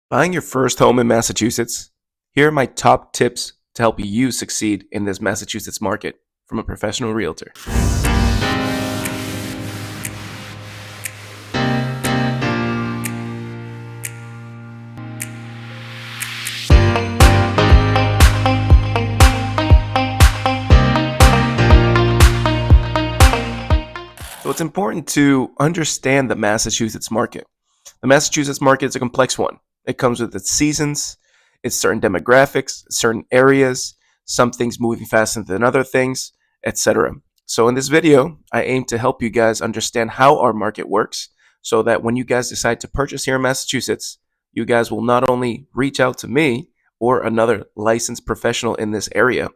Buying your first home in Massachusetts? Here are my top tips to help you succeed in this Massachusetts market from a professional realtor. So it's important to understand the Massachusetts market. The Massachusetts market is a complex one. It comes with its seasons, its certain demographics, certain areas, some things moving faster than other things, etc. So in this video, I aim to help you guys understand how our market works so that when you guys decide to purchase here in Massachusetts, you guys will not only reach out to me or another licensed professional in this area,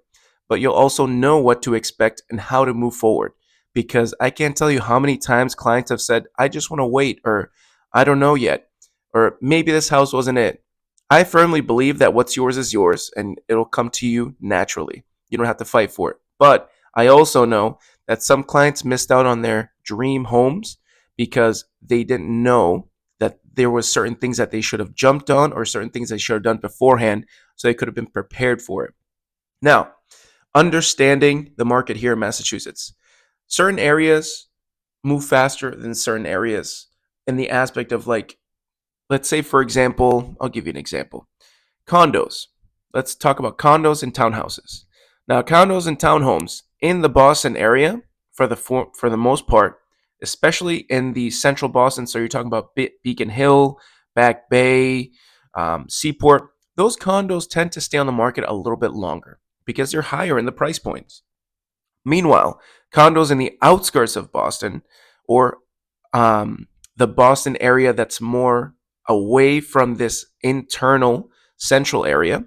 but you'll also know what to expect and how to move forward. Because I can't tell you how many times clients have said, I just want to wait, or I don't know yet, or maybe this house wasn't it. I firmly believe that what's yours is yours and it'll come to you naturally. You don't have to fight for it. But I also know that some clients missed out on their dream homes because they didn't know that there was certain things that they should have jumped on or certain things they should have done beforehand so they could have been prepared for it. Now, understanding the market here in Massachusetts. Certain areas move faster than certain areas in the aspect of, like, let's say, for example, I'll give you an example. Condos. Let's talk about condos and townhouses. Now, condos and townhomes in the Boston area, for the most part, especially in the central Boston. So you're talking about Beacon Hill, Back Bay, Seaport. Those condos tend to stay on the market a little bit longer because they're higher in the price points. Meanwhile, condos in the outskirts of Boston or the Boston area that's more away from this internal central area,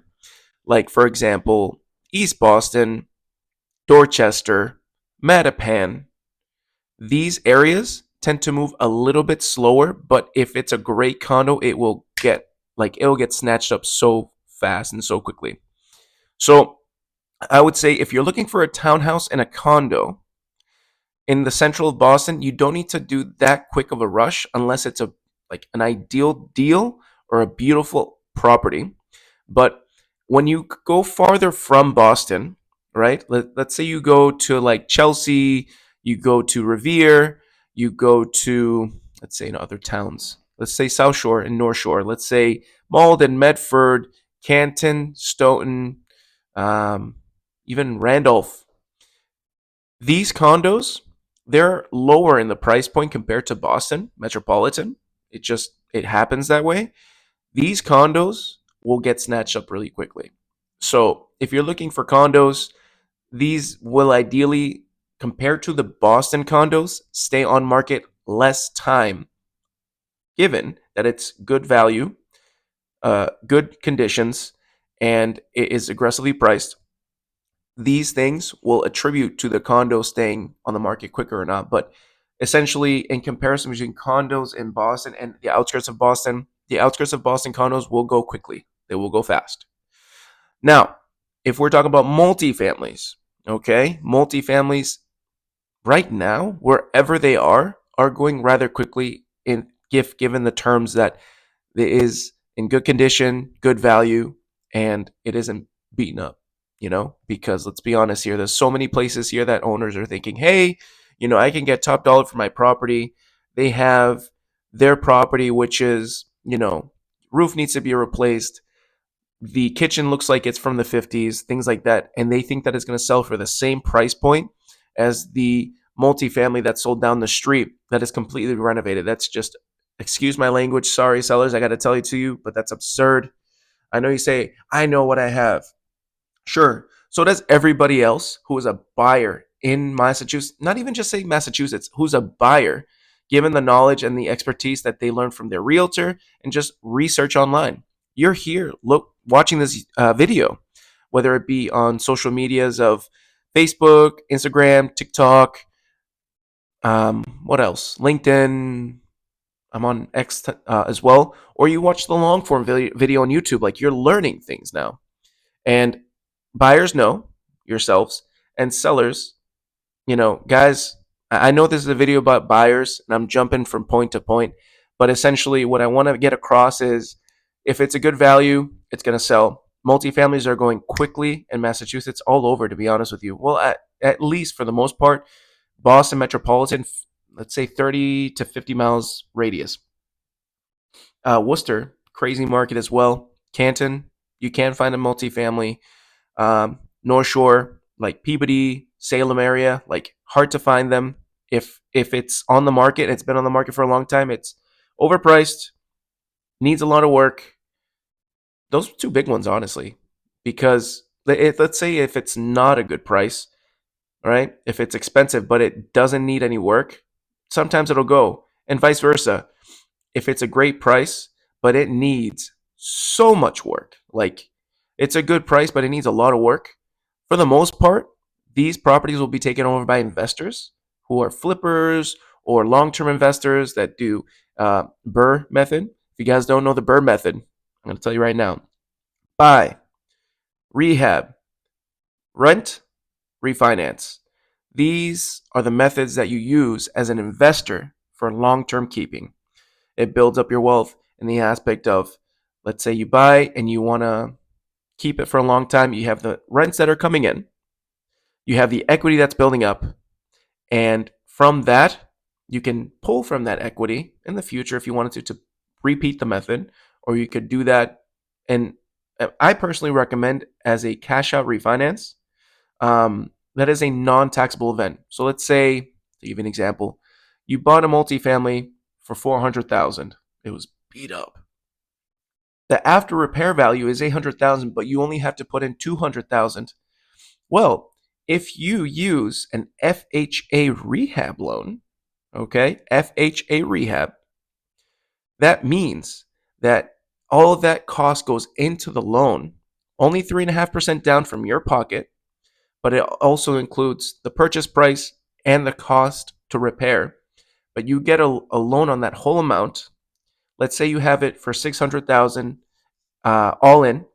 like, for example, East Boston, Dorchester, Mattapan, these areas tend to move a little bit slower, but if it's a great condo, it'll get snatched up so fast and so quickly. So I would say if you're looking for a townhouse and a condo in the central of Boston, you don't need to do that quick of a rush unless it's a like an ideal deal or a beautiful property. But when you go farther from Boston, right? Let's say you go to like Chelsea, you go to Revere, you go to, let's say, in other towns. Let's say South Shore and North Shore. Let's say Malden, Medford, Canton, Stoughton, um, even Randolph. These condos, they're lower in the price point compared to Boston metropolitan. It happens that way. These condos will get snatched up really quickly. So if you're looking for condos, these will ideally, compared to the Boston condos, stay on market less time, given that it's good value, good conditions, and it is aggressively priced. These things will attribute to the condo staying on the market quicker or not. But essentially, in comparison between condos in Boston and the outskirts of Boston condos will go quickly. They will go fast. Now, if we're talking about multifamilies, okay, multifamilies right now, wherever they are going rather quickly in given the terms that it is in good condition, good value, and it isn't beaten up, because let's be honest here, there's so many places here that owners are thinking, hey, I can get top dollar for my property. They have their property, which is, roof needs to be replaced. The kitchen looks like it's from the 50s, things like that. And they think that it's going to sell for the same price point as the multifamily that's sold down the street that is completely renovated. That's just, excuse my language, sorry, sellers, I got to tell it to you, but that's absurd. I know you say, I know what I have. Sure. So does everybody else who is a buyer in Massachusetts, not even just say Massachusetts, who's a buyer, given the knowledge and the expertise that they learned from their realtor and just research online. You're here, watching this video, whether it be on social medias of Facebook, Instagram, TikTok, what else? LinkedIn. I'm on X as well. Or you watch the long form video on YouTube. Like, you're learning things now. And buyers know yourselves, and sellers, guys, I know this is a video about buyers and I'm jumping from point to point, but essentially what I want to get across is If it's a good value, it's going to sell. Multifamilies are going quickly in Massachusetts, all over, to be honest with you. Well, at least for the most part, Boston metropolitan, let's say 30 to 50 miles radius. Worcester, crazy market as well. Canton, you can find a multifamily. North Shore, like Peabody, Salem area, like hard to find them. If it's on the market, it's been on the market for a long time. It's overpriced, needs a lot of work. Those are two big ones, honestly, because let's say if it's not a good price, right? If it's expensive but it doesn't need any work, sometimes it'll go, and vice versa. If it's a great price but it needs so much work, like it's a good price but it needs a lot of work, for the most part, these properties will be taken over by investors who are flippers or long-term investors that do Burr method. If you guys don't know the Burr method, I'm going to tell you right now: buy, rehab, rent, refinance. These are the methods that you use as an investor for long-term keeping. It builds up your wealth in the aspect of, let's say you buy and you want to keep it for a long time. You have the rents that are coming in, you have the equity that's building up, and from that, you can pull from that equity in the future if you wanted to repeat the method, or you could do that. And I personally recommend as a cash out refinance. That is a non-taxable event. So let's say, to give you an example, you bought a multifamily for 400,000. It was beat up. The after repair value is 800,000, but you only have to put in 200,000. Well, if you use an FHA rehab loan, okay, FHA rehab, that means that all of that cost goes into the loan, only 3.5% down from your pocket, but it also includes the purchase price and the cost to repair. But you get a loan on that whole amount. Let's say you have it for 600,000 all in,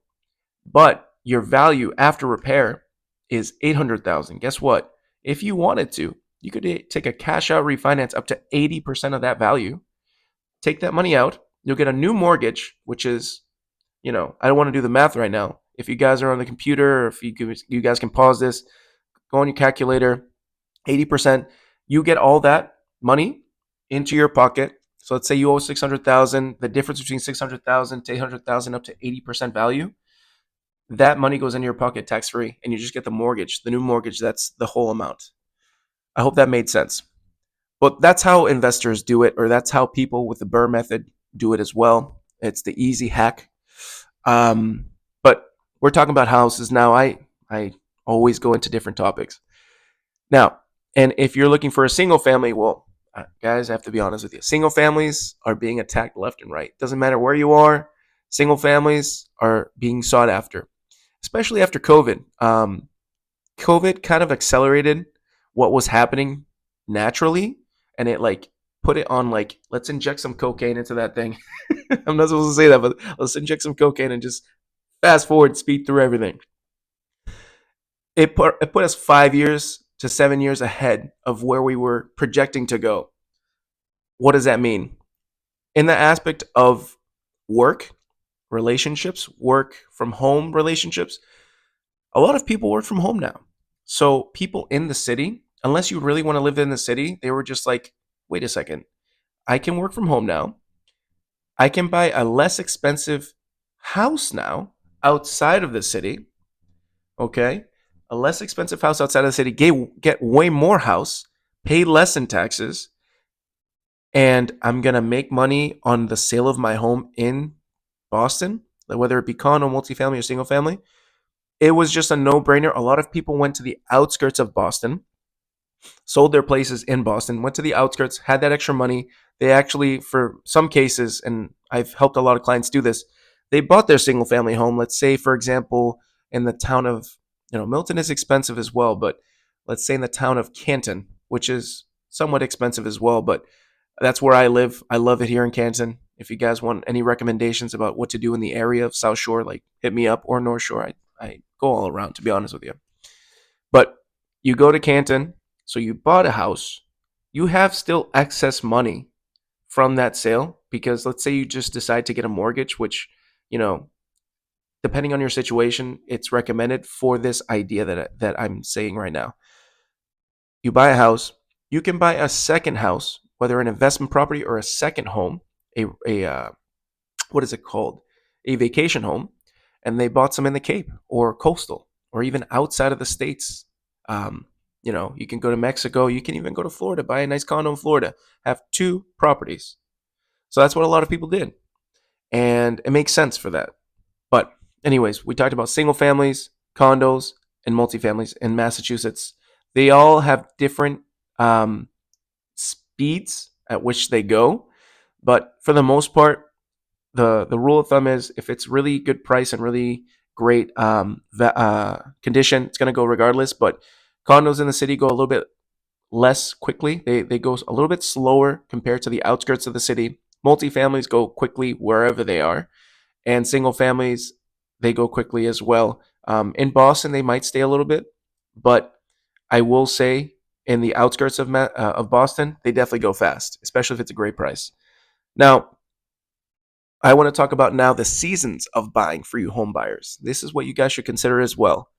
but your value after repair is 800,000. Guess what? If you wanted to, you could take a cash out refinance up to 80% of that value. Take that money out. You'll get a new mortgage, which is, I don't want to do the math right now. If you guys are on the computer, or if you guys can pause this, go on your calculator. 80%, you get all that money into your pocket. So let's say you owe 600,000. The difference between 600,000 to 800,000 up to 80% value, that money goes into your pocket tax free, and you just get the mortgage, the new mortgage. That's the whole amount. I hope that made sense. But that's how investors do it, or that's how people with the Burr method do it as well. It's the easy hack. But we're talking about houses now. I always go into different topics now. And if you're looking for a single family, well, guys, I have to be honest with you. Single families are being attacked left and right. Doesn't matter where you are. Single families are being sought after, especially after COVID. COVID kind of accelerated what was happening naturally, and it like put it on, like, let's inject some cocaine into that thing. I'm not supposed to say that, but let's inject some cocaine and just fast forward, speed through everything. It put us 5 years to 7 years ahead of where we were projecting to go. What does that mean? In the aspect of work, relationships, work from home relationships, a lot of people work from home now. So people in the city, unless you really want to live in the city, they were just like, wait a second, I can work from home now. I can buy a less expensive house now outside of the city. Okay. A less expensive house outside of the city, get way more house, pay less in taxes, and I'm going to make money on the sale of my home in Boston, whether it be condo, multifamily, or single family. It was just a no brainer. A lot of people went to the outskirts of Boston, sold their places in Boston, went to the outskirts, had that extra money. They actually, for some cases, and I've helped a lot of clients do this, they bought their single family home. Let's say, for example, in the town of, Milton is expensive as well, but let's say in the town of Canton, which is somewhat expensive as well, but that's where I live. I love it here in Canton. If you guys want any recommendations about what to do in the area of South Shore, like hit me up, or North Shore. I go all around, to be honest with you. But you go to Canton, so you bought a house, you have still excess money from that sale, because let's say you just decide to get a mortgage, which you know, depending on your situation, it's recommended for this idea that I'm saying right now. You buy a house, you can buy a second house, whether an investment property or a second home, a what is it called? A vacation home, and they bought some in the Cape or coastal or even outside of the states. Um, you can go to Mexico, you can even go to Florida, buy a nice condo in Florida, have two properties. So that's what a lot of people did, and it makes sense for that. But anyways, we talked about single families, condos, and multifamilies in Massachusetts. They all have different um, speeds at which they go, but for the most part, the rule of thumb is if it's really good price and really great condition, it's going to go regardless. But condos in the city go a little bit less quickly. They go a little bit slower compared to the outskirts of the city. Multifamilies go quickly wherever they are, and single families they go quickly as well. In Boston, they might stay a little bit, but I will say in the outskirts of Boston, they definitely go fast, especially if it's a great price. Now, I want to talk about now the seasons of buying for you home buyers. This is what you guys should consider as well.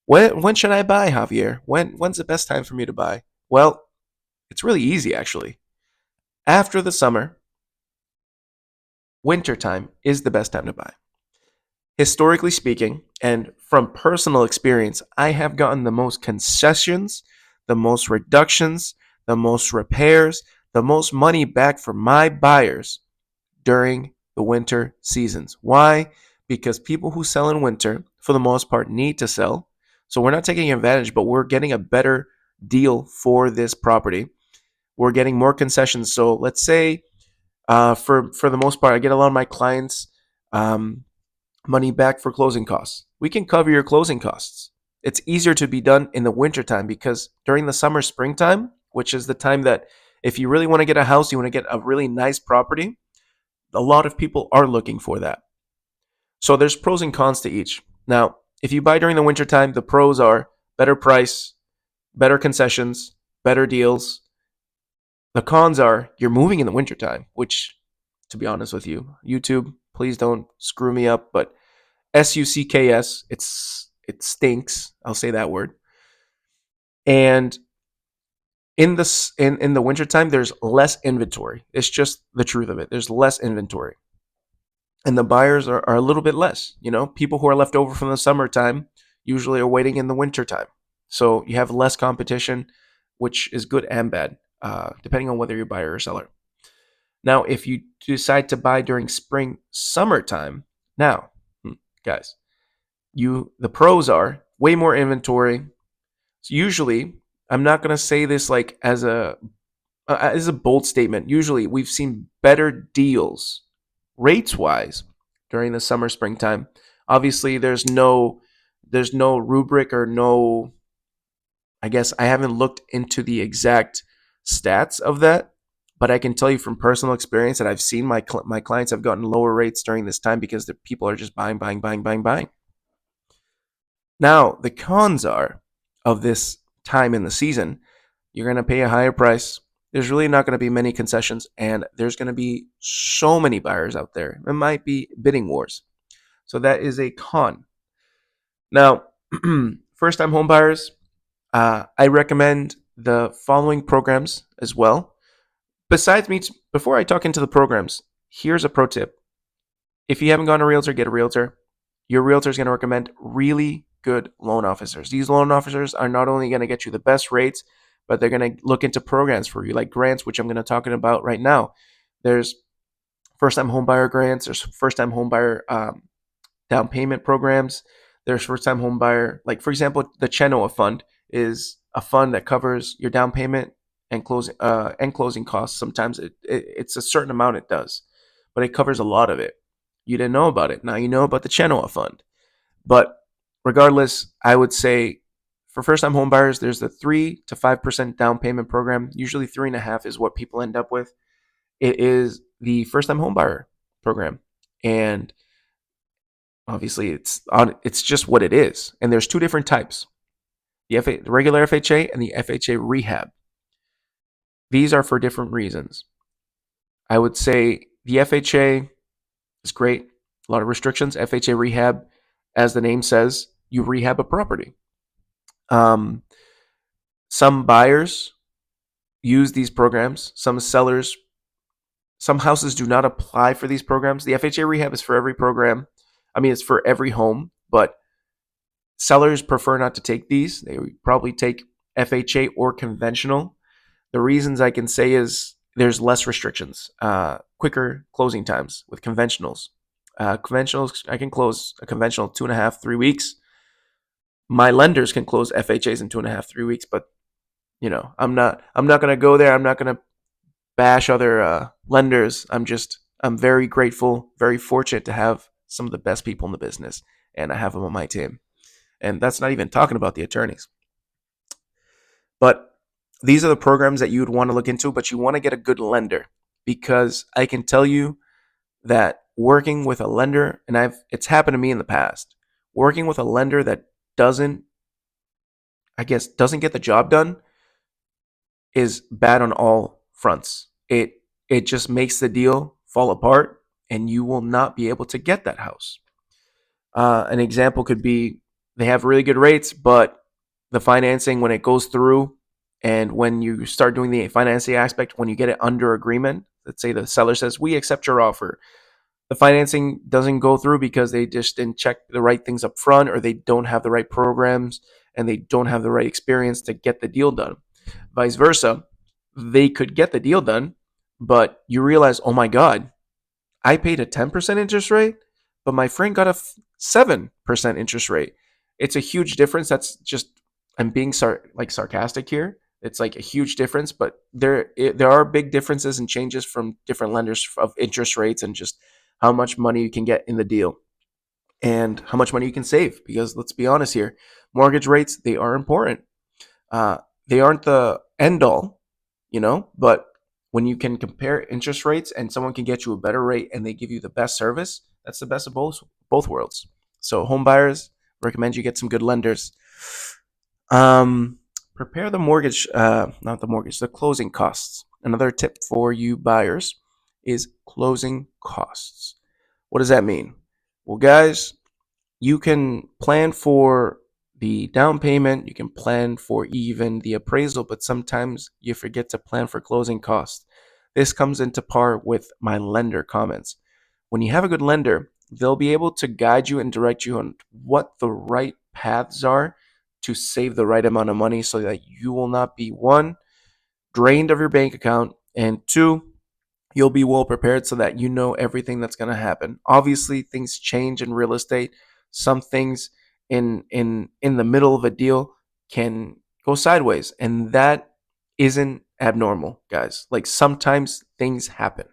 When should I buy, Javier? When's the best time for me to buy? Well, it's really easy actually. After the summer, winter time is the best time to buy. Historically speaking, and from personal experience, I have gotten the most concessions, the most reductions, the most repairs, the most money back for my buyers during the winter seasons. Why? Because people who sell in winter, for the most part, need to sell. So we're not taking advantage, but we're getting a better deal for this property. We're getting more concessions. So let's say, for the most part, I get a lot of my clients um, money back for closing costs. We can cover your closing costs. It's easier to be done in the wintertime because during the summer, springtime, which is the time that if you really want to get a house, you want to get a really nice property, a lot of people are looking for that. So there's pros and cons to each. Now, if you buy during the wintertime, the pros are better price, better concessions, better deals. The cons are you're moving in the wintertime, which, to be honest with you, YouTube, please don't screw me up, but SUCKS, it stinks. I'll say that word. And in the wintertime, there's less inventory. It's just the truth of it. There's less inventory. And the buyers are a little bit less. People who are left over from the summertime usually are waiting in the wintertime. So you have less competition, which is good and bad, depending on whether you're a buyer or seller. Now, if you decide to buy during spring, summertime, now, guys, the pros are way more inventory. So usually, I'm not going to say this like as a bold statement. Usually, we've seen better deals rates wise during the summer springtime. Obviously, there's no rubric or no, I guess I haven't looked into the exact stats of that, but I can tell you from personal experience that I've seen my clients have gotten lower rates during this time because the people are just buying, buying, buying, buying, buying. Now, the cons are of this time in the season, you're going to pay a higher price. There's really not going to be many concessions, and there's going to be so many buyers out there. It might be bidding wars. So that is a con. Now, first time home buyers, I recommend the following programs as well. Before I talk into the programs, here's a pro tip. If you haven't gone to a realtor, get a realtor. Your realtor is going to recommend really good loan officers. These loan officers are not only going to get you the best rates, but they're going to look into programs for you, like grants, which I'm going to talk about right now. There's first-time homebuyer grants. There's first-time homebuyer down payment programs. There's first-time homebuyer, like for example, the Chenoa Fund is a fund that covers your down payment and closing costs. Sometimes it's a certain amount it does, but it covers a lot of it. You didn't know about it. Now you know about the Chenoa Fund. But regardless, I would say for first-time home buyers, there's the 3 to 5% down payment program. Usually 3.5 is what people end up with. It is the first-time home buyer program, and obviously it's just what it is. And there's two different types: the regular FHA and the FHA rehab. These are for different reasons. I would say the FHA is great. A lot of restrictions. FHA rehab, as the name says, you rehab a property. Um, some buyers use these programs. Some sellers, some houses do not apply for these programs. The FHA rehab is for every program. I mean, it's for every home, but sellers prefer not to take these. They would probably take FHA or conventional. The reasons I can say is there's less restrictions, quicker closing times with conventionals. Conventionals, I can close a conventional 2.5, 3 weeks. My lenders can close FHAs in 2.5, 3 weeks, but I'm not gonna go there. I'm not gonna bash other lenders. I'm very grateful, very fortunate to have some of the best people in the business, and I have them on my team. And that's not even talking about the attorneys. But these are the programs that you would want to look into, but you want to get a good lender because I can tell you that working with a lender, and it's happened to me in the past, working with a lender that doesn't, I guess, doesn't get the job done is bad on all fronts. It just makes the deal fall apart and you will not be able to get that house. An example could be they have really good rates, but the financing, when it goes through and when you start doing the financing aspect, when you get it under agreement, let's say the seller says, "We accept your offer." The financing doesn't go through because they just didn't check the right things up front, or they don't have the right programs and they don't have the right experience to get the deal done. Vice versa, they could get the deal done, but you realize, oh my God, I paid a 10% interest rate, but my friend got a 7% interest rate. It's a huge difference. That's just, I'm being sarcastic here. It's like a huge difference, but there are big differences and changes from different lenders of interest rates and just how much money you can get in the deal and how much money you can save. Because let's be honest here, mortgage rates, they are important. Uh, they aren't the end all, but when you can compare interest rates and someone can get you a better rate and they give you the best service, that's the best of both worlds. So home buyers, recommend you get some good lenders. Um, Prepare the mortgage, not the mortgage, the closing costs. Another tip for you buyers is closing costs. What does that mean? Well, guys, you can plan for the down payment, you can plan for even the appraisal, but sometimes you forget to plan for closing costs. This comes into par with my lender comments. When you have a good lender, they'll be able to guide you and direct you on what the right paths are to save the right amount of money so that you will not be one, drained of your bank account, and two, you'll be well prepared so that you know everything that's going to happen. Obviously, things change in real estate. Some things in the middle of a deal can go sideways, and that isn't abnormal, guys. Like sometimes things happen.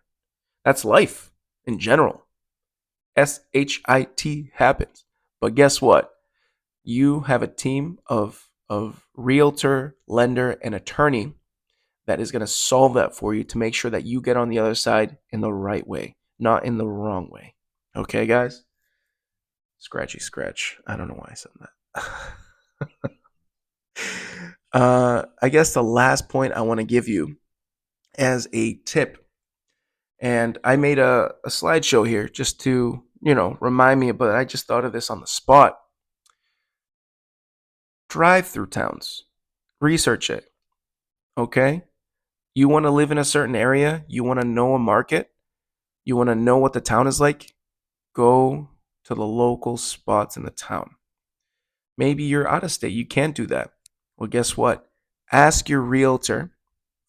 That's life in general. SHIT happens. But guess what? You have a team of realtor, lender, and attorney that is going to solve that for you to make sure that you get on the other side in the right way, not in the wrong way. Okay, guys? Scratchy scratch. I don't know why I said that. I guess the last point I want to give you as a tip, and I made a slideshow here just to, remind me, but I just thought of this on the spot. Drive through towns, research it. Okay? You want to live in a certain area, you want to know a market, you want to know what the town is like, go to the local spots in the town. Maybe you're out of state, you can't do that. Well, guess what? Ask your realtor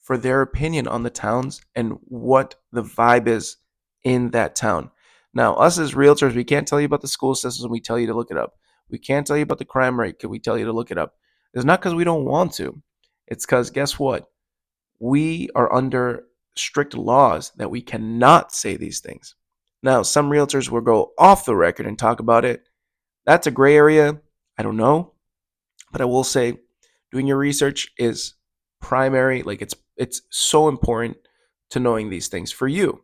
for their opinion on the towns and what the vibe is in that town. Now, us as realtors, we can't tell you about the school systems, we tell you to look it up. We can't tell you about the crime rate, we tell you to look it up. It's not because we don't want to. It's because guess what? We are under strict laws that we cannot say these things. Now, some realtors will go off the record and talk about it. That's a gray area. I don't know. But I will say doing your research is primary. Like it's so important to knowing these things for you.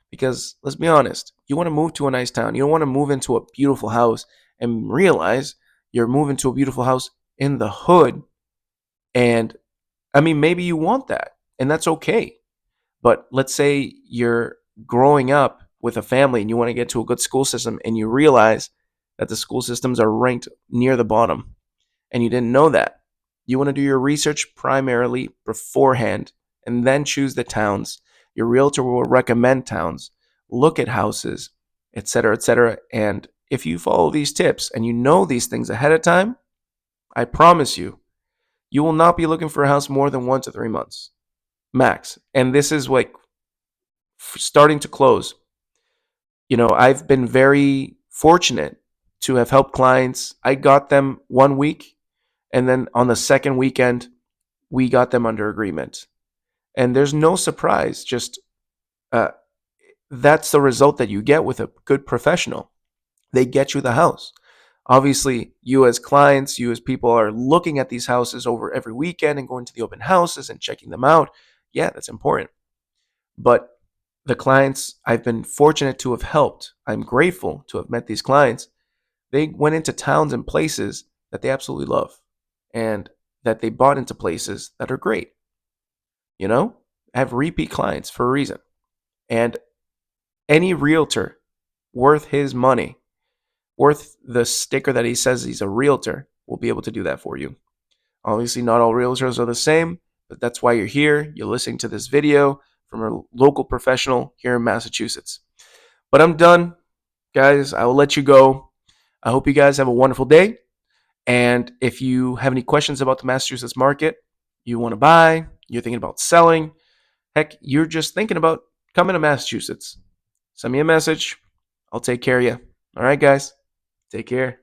Because let's be honest, you want to move to a nice town. You don't want to move into a beautiful house and realize you're moving to a beautiful house in the hood. And I mean, maybe you want that, and that's okay. But let's say you're growing up with a family and you want to get to a good school system and you realize that the school systems are ranked near the bottom and you didn't know that, you want to do your research primarily beforehand and then choose the towns. Your realtor will recommend towns, look at houses, etc., etc. And if you follow these tips and you know these things ahead of time, I promise you, you will not be looking for a house more than 1 to 3 months max. And this is like starting to close. I've been very fortunate to have helped clients. I got them 1 week, and then on the second weekend, we got them under agreement. And there's no surprise, just uh, that's the result that you get with a good professional. They get you the house. Obviously, you as clients, you as people are looking at these houses over every weekend and going to the open houses and checking them out. Yeah, that's important. But the clients I've been fortunate to have helped, I'm grateful to have met these clients. They went into towns and places that they absolutely love and that they bought into places that are great. You know, have repeat clients for a reason. And any realtor worth his money, worth the sticker that he says he's a realtor, will be able to do that for you. Obviously, not all realtors are the same, but that's why you're here. You're listening to this video from a local professional here in Massachusetts. But I'm done, guys. I will let you go. I hope you guys have a wonderful day. And if you have any questions about the Massachusetts market, you want to buy, you're thinking about selling, heck, you're just thinking about coming to Massachusetts, send me a message. I'll take care of you. All right, guys. Take care.